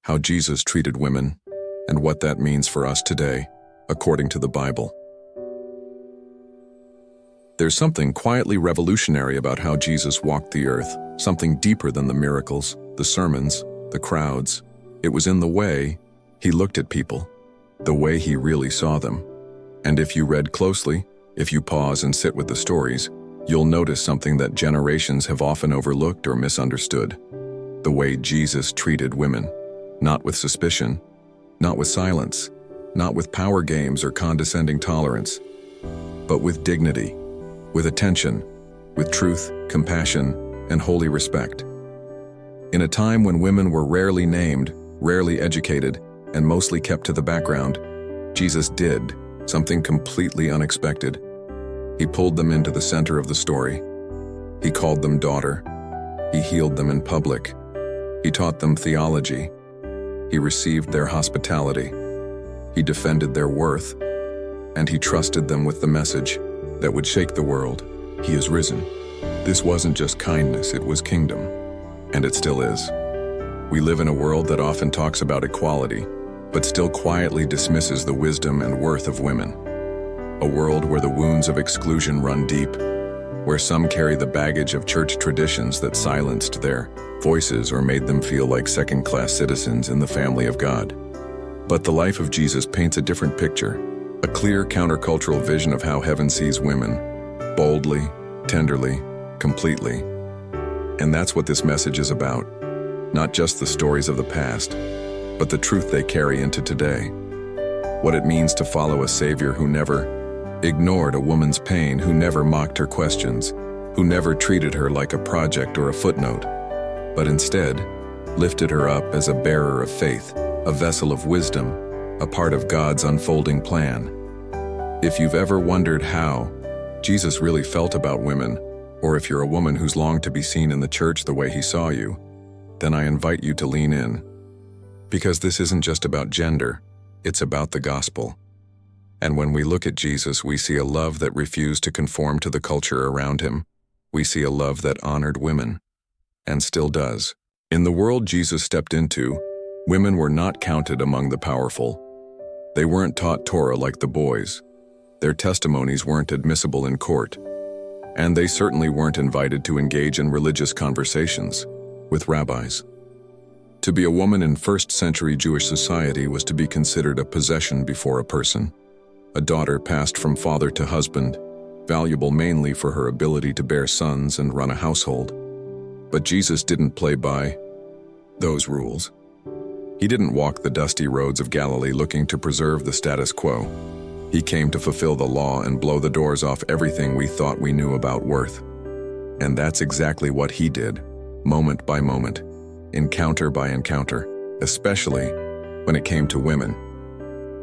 how Jesus treated women, and what that means for us today, according to the Bible. There's something quietly revolutionary about how Jesus walked the earth, something deeper than the miracles, the sermons, the crowds. It was in the way he looked at people, the way he really saw them. And if you read closely, if you pause and sit with the stories, you'll notice something that generations have often overlooked or misunderstood. The way Jesus treated women, not with suspicion, not with silence, not with power games or condescending tolerance, but with dignity, with attention, with truth, compassion, and holy respect. In a time when women were rarely named, rarely educated, and mostly kept to the background, Jesus did something completely unexpected. He pulled them into the center of the story. He called them daughter. He healed them in public. He taught them theology. He received their hospitality. He defended their worth. And he trusted them with the message that would shake the world. He is risen. This wasn't just kindness, it was kingdom. And it still is. We live in a world that often talks about equality, but still quietly dismisses the wisdom and worth of women. A world where the wounds of exclusion run deep, where some carry the baggage of church traditions that silenced their voices or made them feel like second-class citizens in the family of God. But the life of Jesus paints a different picture, a clear countercultural vision of how heaven sees women, boldly, tenderly, completely. And that's what this message is about, not just the stories of the past, but the truth they carry into today. What it means to follow a Savior who never ignored a woman's pain, who never mocked her questions, who never treated her like a project or a footnote, but instead lifted her up as a bearer of faith, a vessel of wisdom, a part of God's unfolding plan. If you've ever wondered how Jesus really felt about women, or if you're a woman who's longed to be seen in the church the way he saw you, then I invite you to lean in. Because this isn't just about gender, it's about the gospel. And when we look at Jesus, we see a love that refused to conform to the culture around him. We see a love that honored women, and still does. In the world Jesus stepped into, women were not counted among the powerful. They weren't taught Torah like the boys. Their testimonies weren't admissible in court. And they certainly weren't invited to engage in religious conversations with rabbis. To be a woman in first-century Jewish society was to be considered a possession before a person, a daughter passed from father to husband, valuable mainly for her ability to bear sons and run a household. But Jesus didn't play by those rules. He didn't walk the dusty roads of Galilee looking to preserve the status quo. He came to fulfill the law and blow the doors off everything we thought we knew about worth. And that's exactly what he did, moment by moment, encounter by encounter, especially when it came to women.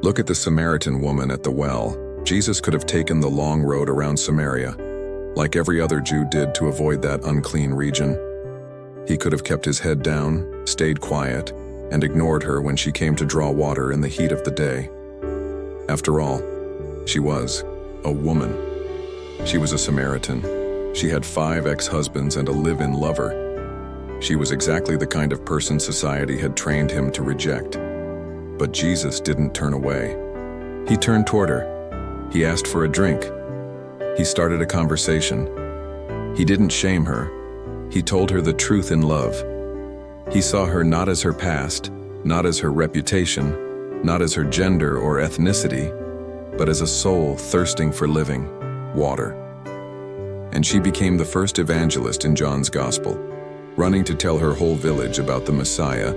Look at the Samaritan woman at the well. Jesus could have taken the long road around Samaria, like every other Jew did to avoid that unclean region. He could have kept his head down, stayed quiet, and ignored her when she came to draw water in the heat of the day. After all, she was a woman. She was a Samaritan. She had 5 ex-husbands and a live-in lover. She was exactly the kind of person society had trained him to reject. But Jesus didn't turn away. He turned toward her. He asked for a drink. He started a conversation. He didn't shame her. He told her the truth in love. He saw her not as her past, not as her reputation, not as her gender or ethnicity, but as a soul thirsting for living water. And she became the first evangelist in John's Gospel, running to tell her whole village about the Messiah.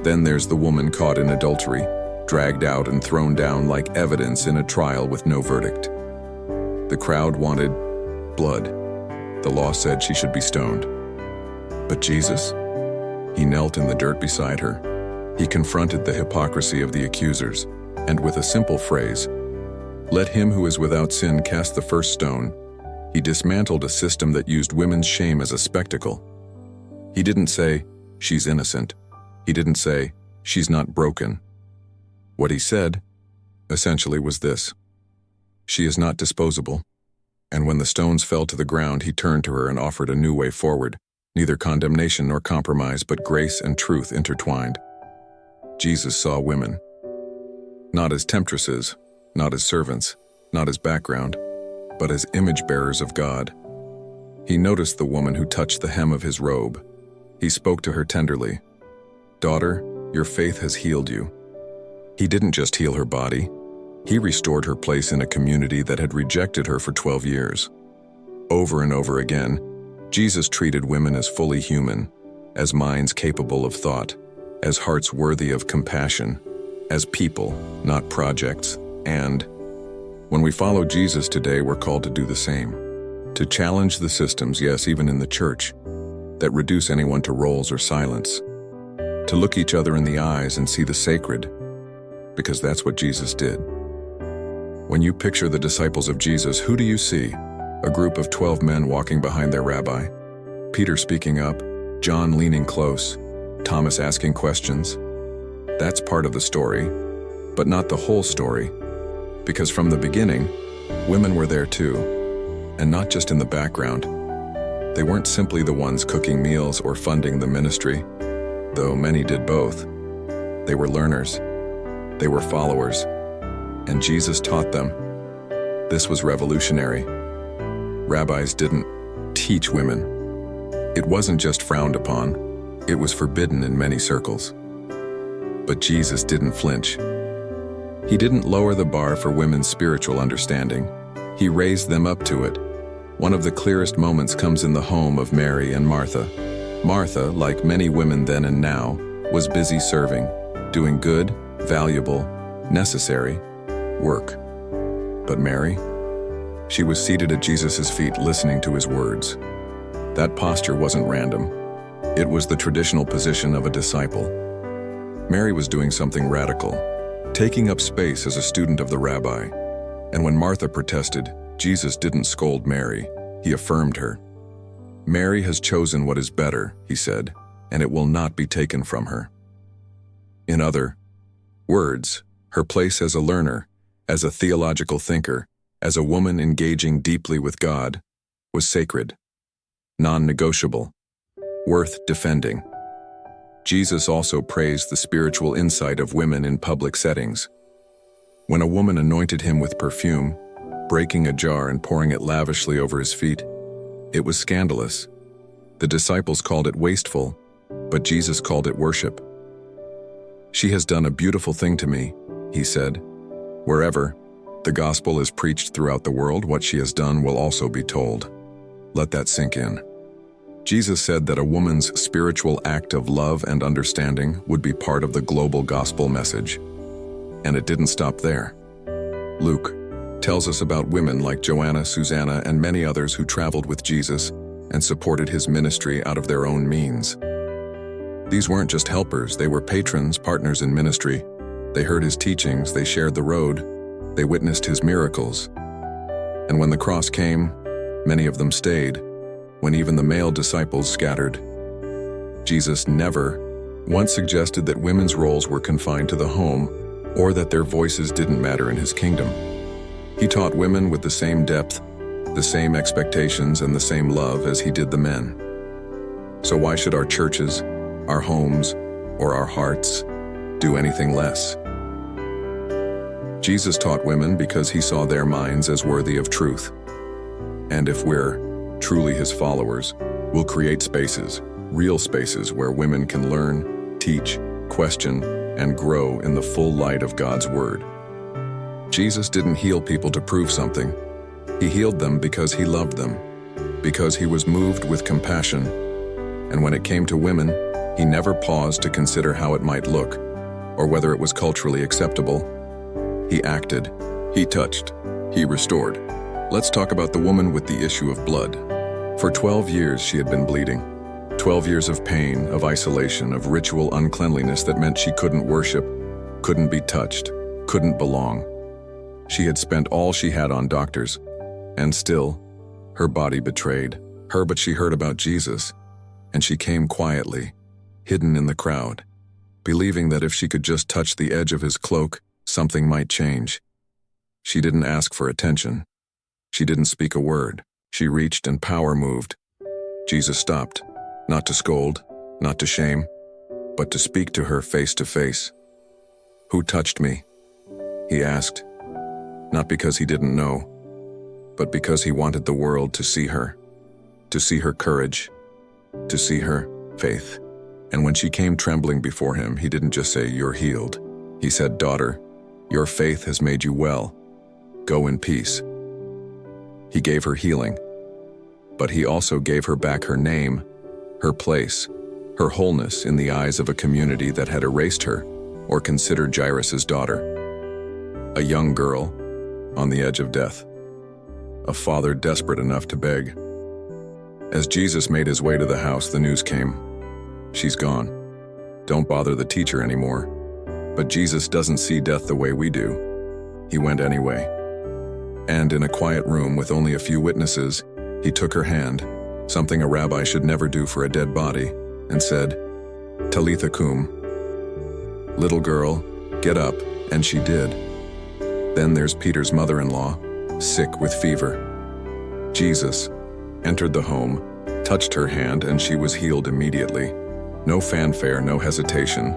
Then there's the woman caught in adultery, dragged out and thrown down like evidence in a trial with no verdict. The crowd wanted blood. The law said she should be stoned. But Jesus? He knelt in the dirt beside her. He confronted the hypocrisy of the accusers, and with a simple phrase, "Let him who is without sin cast the first stone," he dismantled a system that used women's shame as a spectacle. He didn't say, "She's innocent." He didn't say, "She's not broken." What he said, essentially, was this: "She is not disposable." And when the stones fell to the ground, he turned to her and offered a new way forward, neither condemnation nor compromise, but grace and truth intertwined. Jesus saw women. Not as temptresses, not as servants, not as background, but as image bearers of God. He noticed the woman who touched the hem of his robe. He spoke to her tenderly. "Daughter, your faith has healed you." He didn't just heal her body. He restored her place in a community that had rejected her for 12 years. Over and over again, Jesus treated women as fully human, as minds capable of thought, as hearts worthy of compassion, as people, not projects. And when we follow Jesus today, we're called to do the same. To challenge the systems, yes, even in the church, that reduce anyone to roles or silence. To look each other in the eyes and see the sacred, because that's what Jesus did. When you picture the disciples of Jesus, who do you see? A group of 12 men walking behind their rabbi. Peter speaking up, John leaning close, Thomas asking questions. That's part of the story, but not the whole story. Because from the beginning, women were there too, and not just in the background. They weren't simply the ones cooking meals or funding the ministry, though many did both. They were learners. They were followers. And Jesus taught them. This was revolutionary. Rabbis didn't teach women. It wasn't just frowned upon, it was forbidden in many circles. But Jesus didn't flinch. He didn't lower the bar for women's spiritual understanding. He raised them up to it. One of the clearest moments comes in the home of Mary and Martha. Martha, like many women then and now, was busy serving, doing good, valuable, necessary work. But Mary? She was seated at Jesus' feet listening to his words. That posture wasn't random. It was the traditional position of a disciple. Mary was doing something radical, taking up space as a student of the rabbi. And when Martha protested, Jesus didn't scold Mary, he affirmed her. "Mary has chosen what is better," he said, "and it will not be taken from her." In other words, her place as a learner, as a theological thinker, as a woman engaging deeply with God, was sacred, non-negotiable, worth defending. Jesus also praised the spiritual insight of women in public settings. When a woman anointed him with perfume, breaking a jar and pouring it lavishly over his feet, it was scandalous. The disciples called it wasteful, but Jesus called it worship. "She has done a beautiful thing to me," he said. "Wherever the gospel is preached throughout the world, what she has done will also be told." Let that sink in. Jesus said that a woman's spiritual act of love and understanding would be part of the global gospel message. And it didn't stop there. Luke tells us about women like Joanna, Susanna, and many others who traveled with Jesus and supported his ministry out of their own means. These weren't just helpers, they were patrons, partners in ministry. They heard his teachings, they shared the road, they witnessed his miracles. And when the cross came, many of them stayed, when even the male disciples scattered. Jesus never once suggested that women's roles were confined to the home or that their voices didn't matter in his kingdom. He taught women with the same depth, the same expectations, and the same love as he did the men. So why should our churches, our homes, or our hearts do anything less? Jesus taught women because he saw their minds as worthy of truth. And if we're truly his followers, we'll create spaces, real spaces where women can learn, teach, question, and grow in the full light of God's word. Jesus didn't heal people to prove something. He healed them because he loved them, because he was moved with compassion. And when it came to women, he never paused to consider how it might look, or whether it was culturally acceptable. He acted, he touched, he restored. Let's talk about the woman with the issue of blood. For 12 years she had been bleeding. 12 years of pain, of isolation, of ritual uncleanliness that meant she couldn't worship, couldn't be touched, couldn't belong. She had spent all she had on doctors, and still, her body betrayed her, but she heard about Jesus, and she came quietly, hidden in the crowd, believing that if she could just touch the edge of his cloak, something might change. She didn't ask for attention. She didn't speak a word. She reached and power moved. Jesus stopped, not to scold, not to shame, but to speak to her face to face. "Who touched me?" he asked, not because he didn't know, but because he wanted the world to see her courage, to see her faith. And when she came trembling before him, he didn't just say, "You're healed." He said, "Daughter, your faith has made you well. Go in peace." He gave her healing, but he also gave her back her name, her place, her wholeness in the eyes of a community that had erased her or considered Jairus' daughter. A young girl on the edge of death. A father desperate enough to beg. As Jesus made his way to the house, the news came. She's gone. Don't bother the teacher anymore. But Jesus doesn't see death the way we do. He went anyway. And in a quiet room with only a few witnesses, he took her hand, something a rabbi should never do for a dead body, and said, "Talitha cum." Little girl, get up, and she did. Then there's Peter's mother-in-law, sick with fever. Jesus entered the home, touched her hand, and she was healed immediately. No fanfare, no hesitation,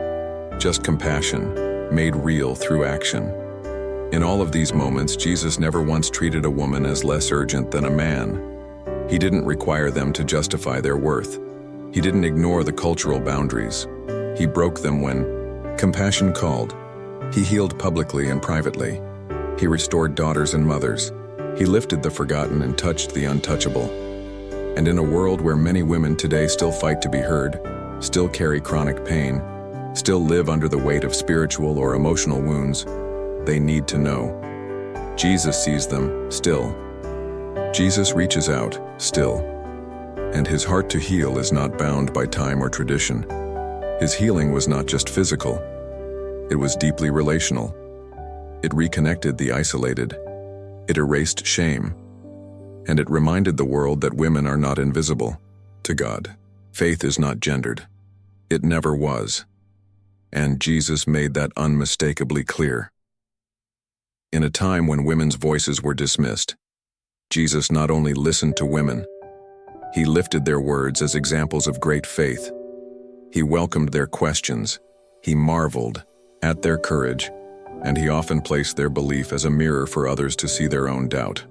just compassion, made real through action. In all of these moments, Jesus never once treated a woman as less urgent than a man. He didn't require them to justify their worth. He didn't ignore the cultural boundaries. He broke them when compassion called. He healed publicly and privately. He restored daughters and mothers. He lifted the forgotten and touched the untouchable. And in a world where many women today still fight to be heard, still carry chronic pain, still live under the weight of spiritual or emotional wounds, they need to know. Jesus sees them, still. Jesus reaches out, still. And his heart to heal is not bound by time or tradition. His healing was not just physical. It was deeply relational. It reconnected the isolated. It erased shame. And it reminded the world that women are not invisible to God. Faith is not gendered. It never was. And Jesus made that unmistakably clear. In a time when women's voices were dismissed, Jesus not only listened to women, he lifted their words as examples of great faith. He welcomed their questions. He marveled at their courage, and he often placed their belief as a mirror for others to see their own doubt.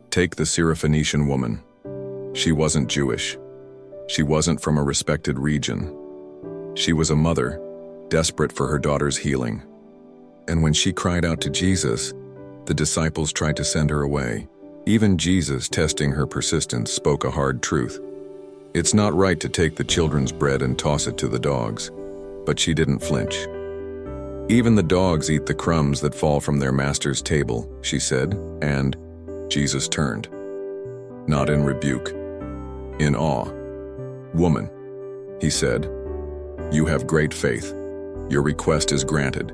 Take the Syrophoenician woman. She wasn't Jewish. She wasn't from a respected region. She was a mother, desperate for her daughter's healing. And when she cried out to Jesus, the disciples tried to send her away. Even Jesus, testing her persistence, spoke a hard truth. It's not right to take the children's bread and toss it to the dogs. But she didn't flinch. Even the dogs eat the crumbs that fall from their master's table, she said, and Jesus turned. Not in rebuke, in awe. "Woman," he said, "you have great faith. Your request is granted."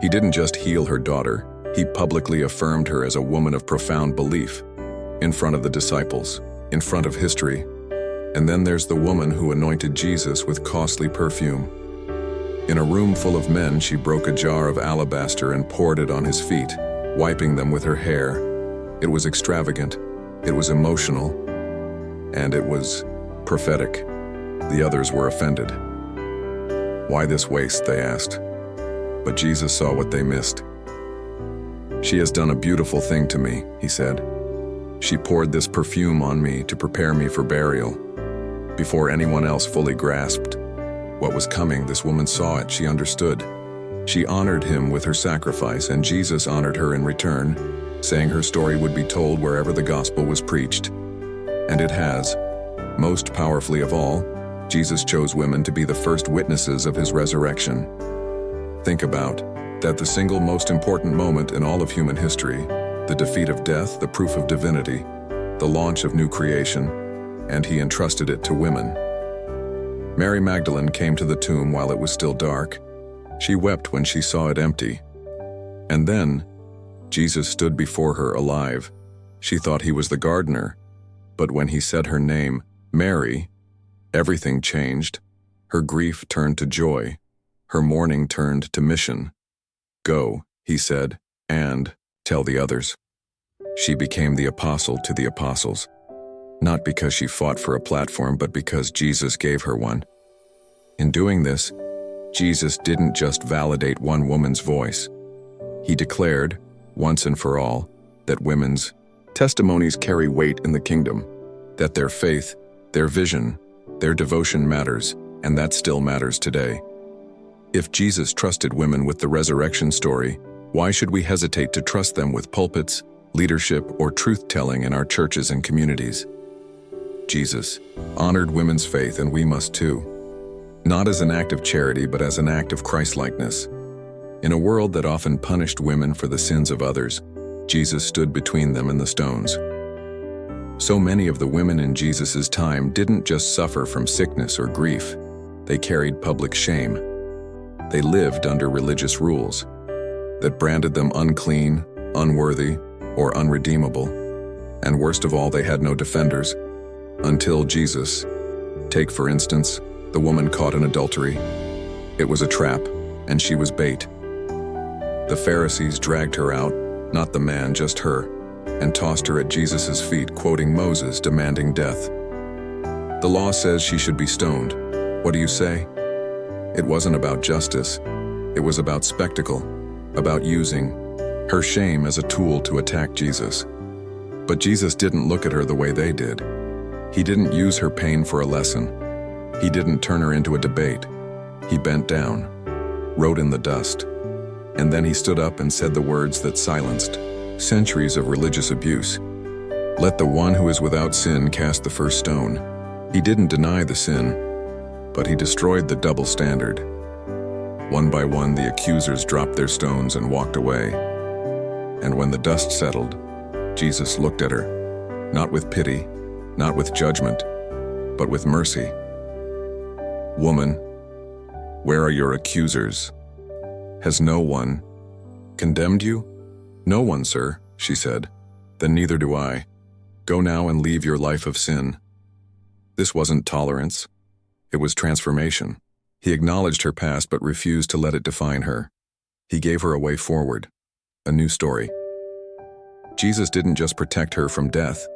He didn't just heal her daughter, he publicly affirmed her as a woman of profound belief, in front of the disciples, in front of history. And then there's the woman who anointed Jesus with costly perfume. In a room full of men, she broke a jar of alabaster and poured it on his feet, wiping them with her hair. It was extravagant, it was emotional, and it was prophetic. The others were offended. "Why this waste?" they asked. But Jesus saw what they missed. "She has done a beautiful thing to me," he said. "She poured this perfume on me to prepare me for burial." Before anyone else fully grasped what was coming, this woman saw it, she understood. She honored him with her sacrifice, and Jesus honored her in return, saying her story would be told wherever the gospel was preached. And it has. Most powerfully of all, Jesus chose women to be the first witnesses of his resurrection. Think about that, the single most important moment in all of human history, the defeat of death, the proof of divinity, the launch of new creation, and he entrusted it to women. Mary Magdalene came to the tomb while it was still dark. She wept when she saw it empty. And then, Jesus stood before her alive. She thought he was the gardener, but when he said her name, Mary, everything changed. Her grief turned to joy. Her mourning turned to mission. "Go," he said, "and tell the others." She became the apostle to the apostles. Not because she fought for a platform, but because Jesus gave her one. In doing this, Jesus didn't just validate one woman's voice. He declared, once and for all, that women's testimonies carry weight in the kingdom, that their faith, their vision, their devotion matters, and that still matters today. If Jesus trusted women with the resurrection story, why should we hesitate to trust them with pulpits, leadership, or truth-telling in our churches and communities? Jesus honored women's faith, and we must too. Not as an act of charity, but as an act of Christlikeness. In a world that often punished women for the sins of others, Jesus stood between them and the stones. So many of the women in Jesus' time didn't just suffer from sickness or grief. They carried public shame. They lived under religious rules that branded them unclean, unworthy, or unredeemable. And worst of all, they had no defenders. Until Jesus. Take, for instance, the woman caught in adultery. It was a trap, and she was bait. The Pharisees dragged her out, not the man, just her, and tossed her at Jesus' feet, quoting Moses, demanding death. The law says she should be stoned. What do you say? It wasn't about justice. It was about spectacle, about using her shame as a tool to attack Jesus. But Jesus didn't look at her the way they did. He didn't use her pain for a lesson. He didn't turn her into a debate. He bent down, wrote in the dust, and then he stood up and said the words that silenced centuries of religious abuse. Let the one who is without sin cast the first stone. He didn't deny the sin, but he destroyed the double standard. One by one, the accusers dropped their stones and walked away. And when the dust settled, Jesus looked at her, not with pity, not with judgment, but with mercy. Woman, where are your accusers? Has no one condemned you? No one, sir, she said. Then neither do I. Go now and leave your life of sin. This wasn't tolerance. It was transformation. He acknowledged her past but refused to let it define her. He gave her a way forward, a new story. Jesus didn't just protect her from death.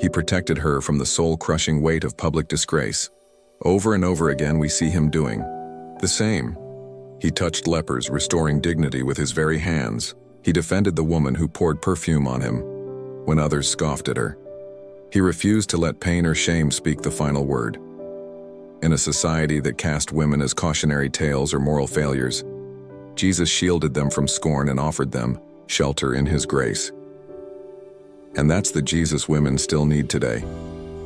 He protected her from the soul-crushing weight of public disgrace. Over and over again, we see him doing the same. He touched lepers, restoring dignity with his very hands. He defended the woman who poured perfume on him when others scoffed at her. He refused to let pain or shame speak the final word. In a society that cast women as cautionary tales or moral failures, Jesus shielded them from scorn and offered them shelter in his grace. And that's the Jesus women still need today.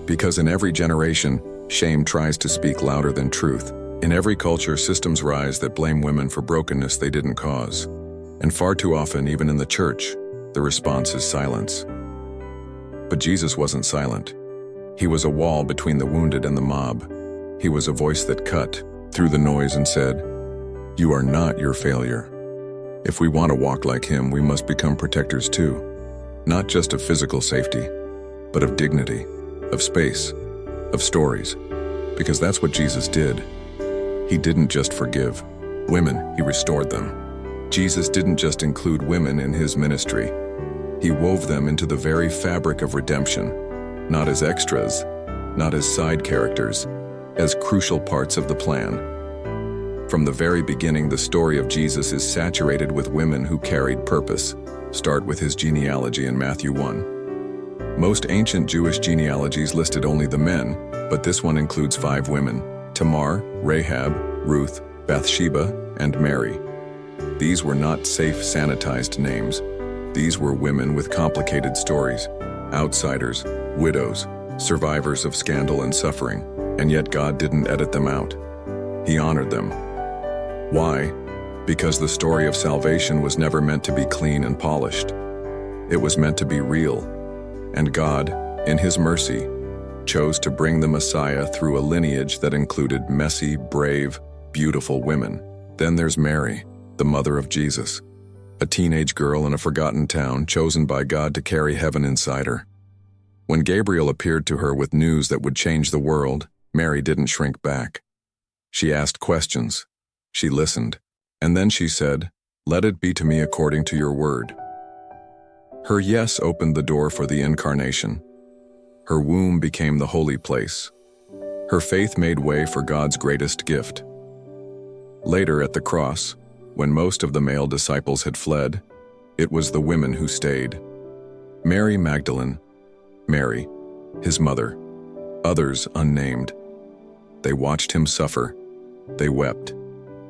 Because in every generation, shame tries to speak louder than truth. In every culture, systems rise that blame women for brokenness they didn't cause. And far too often, even in the church, the response is silence. But Jesus wasn't silent. He was a wall between the wounded and the mob. He was a voice that cut through the noise and said, "You are not your failure." If we want to walk like him, we must become protectors too. Not just of physical safety, but of dignity, of space, of stories. Because that's what Jesus did. He didn't just forgive women, he restored them. Jesus didn't just include women in his ministry. He wove them into the very fabric of redemption, not as extras, not as side characters, as crucial parts of the plan. From the very beginning, the story of Jesus is saturated with women who carried purpose. Start with his genealogy in Matthew 1. Most ancient Jewish genealogies listed only the men, but this one includes 5 women: Tamar, Rahab, Ruth, Bathsheba, and Mary. These were not safe, sanitized names. These were women with complicated stories, outsiders, widows, survivors of scandal and suffering, and yet God didn't edit them out. He honored them. Why? Because the story of salvation was never meant to be clean and polished. It was meant to be real. And God, in his mercy, chose to bring the Messiah through a lineage that included messy, brave, beautiful women. Then there's Mary, the mother of Jesus, a teenage girl in a forgotten town chosen by God to carry heaven inside her. When Gabriel appeared to her with news that would change the world, Mary didn't shrink back. She asked questions. She listened. And then she said, "Let it be to me according to your word." Her yes opened the door for the incarnation. Her womb became the holy place. Her faith made way for God's greatest gift. Later at the cross, when most of the male disciples had fled, it was the women who stayed. Mary Magdalene, Mary, his mother, others unnamed. They watched him suffer. They wept.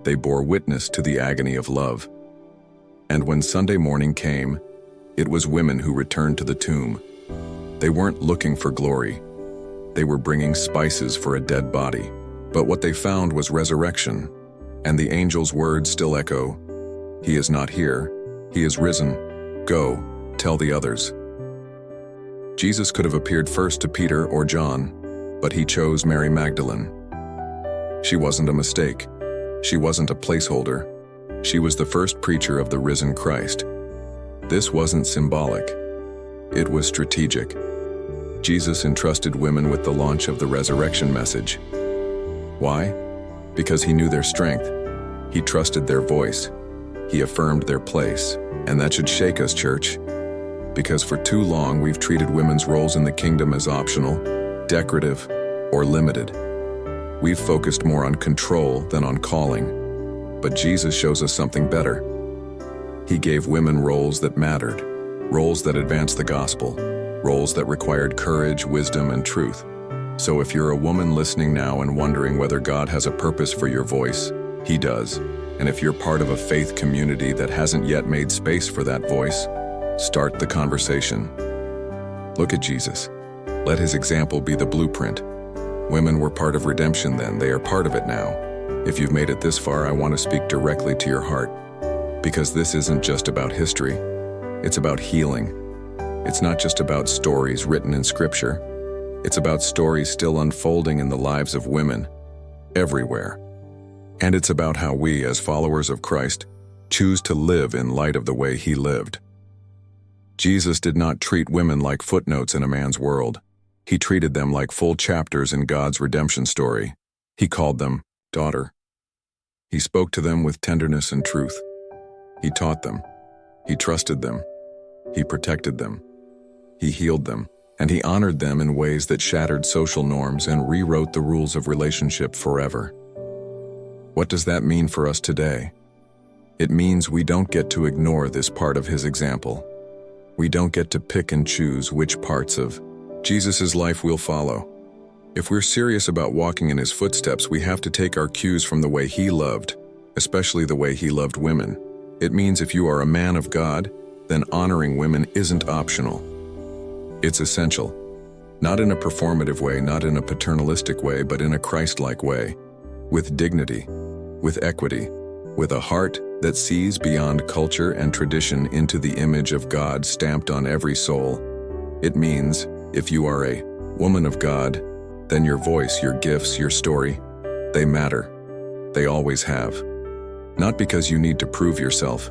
They bore witness to the agony of love. And when Sunday morning came, it was women who returned to the tomb. They weren't looking for glory. They were bringing spices for a dead body. But what they found was resurrection, and the angel's words still echo, "He is not here. He is risen. Go, tell the others." Jesus could have appeared first to Peter or John, but he chose Mary Magdalene. She wasn't a mistake. She wasn't a placeholder. She was the first preacher of the risen Christ. This wasn't symbolic. It was strategic. Jesus entrusted women with the launch of the resurrection message. Why? Because he knew their strength. He trusted their voice. He affirmed their place. And that should shake us, church. Because for too long we've treated women's roles in the kingdom as optional, decorative, or limited. We've focused more on control than on calling. But Jesus shows us something better. He gave women roles that mattered, roles that advanced the gospel, roles that required courage, wisdom, and truth. So if you're a woman listening now and wondering whether God has a purpose for your voice, He does. And if you're part of a faith community that hasn't yet made space for that voice, start the conversation. Look at Jesus. Let His example be the blueprint. Women were part of redemption then, they are part of it now. If you've made it this far, I want to speak directly to your heart. Because this isn't just about history, it's about healing. It's not just about stories written in Scripture. It's about stories still unfolding in the lives of women, everywhere. And it's about how we, as followers of Christ, choose to live in light of the way He lived. Jesus did not treat women like footnotes in a man's world. He treated them like full chapters in God's redemption story. He called them daughter. He spoke to them with tenderness and truth. He taught them. He trusted them. He protected them. He healed them. And He honored them in ways that shattered social norms and rewrote the rules of relationship forever. What does that mean for us today? It means we don't get to ignore this part of His example. We don't get to pick and choose which parts of Jesus' life we'll follow. If we're serious about walking in His footsteps, we have to take our cues from the way He loved, especially the way He loved women. It means if you are a man of God, then honoring women isn't optional. It's essential. Not in a performative way, not in a paternalistic way, but in a Christ-like way. With dignity, with equity, with a heart that sees beyond culture and tradition into the image of God stamped on every soul. It means, if you are a woman of God, then your voice, your gifts, your story, they matter. They always have. Not because you need to prove yourself,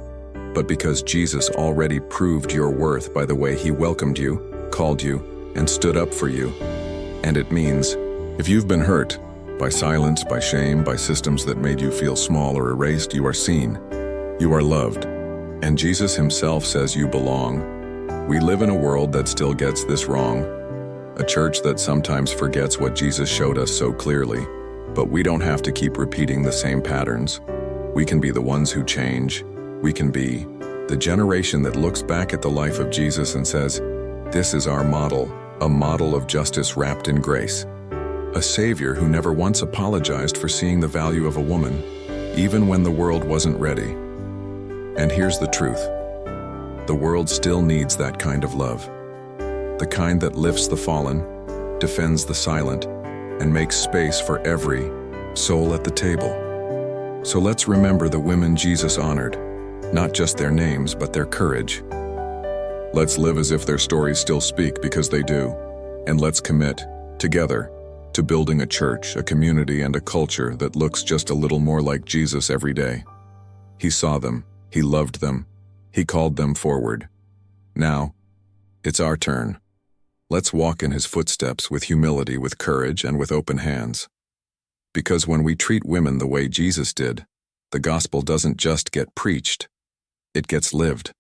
but because Jesus already proved your worth by the way He welcomed you, called you, and stood up for you. And it means, if you've been hurt by silence, by shame, by systems that made you feel small or erased, you are seen, you are loved, and Jesus Himself says you belong. We live in a world that still gets this wrong, a church that sometimes forgets what Jesus showed us so clearly, but we don't have to keep repeating the same patterns. We can be the ones who change. We can be the generation that looks back at the life of Jesus and says, this is our model, a model of justice wrapped in grace. A Savior who never once apologized for seeing the value of a woman, even when the world wasn't ready. And here's the truth. The world still needs that kind of love. The kind that lifts the fallen, defends the silent, and makes space for every soul at the table. So let's remember the women Jesus honored, not just their names, but their courage. Let's live as if their stories still speak, because they do. And let's commit, together, to building a church, a community, and a culture that looks just a little more like Jesus every day. He saw them. He loved them. He called them forward. Now, it's our turn. Let's walk in His footsteps with humility, with courage, and with open hands. Because when we treat women the way Jesus did, the gospel doesn't just get preached, it gets lived.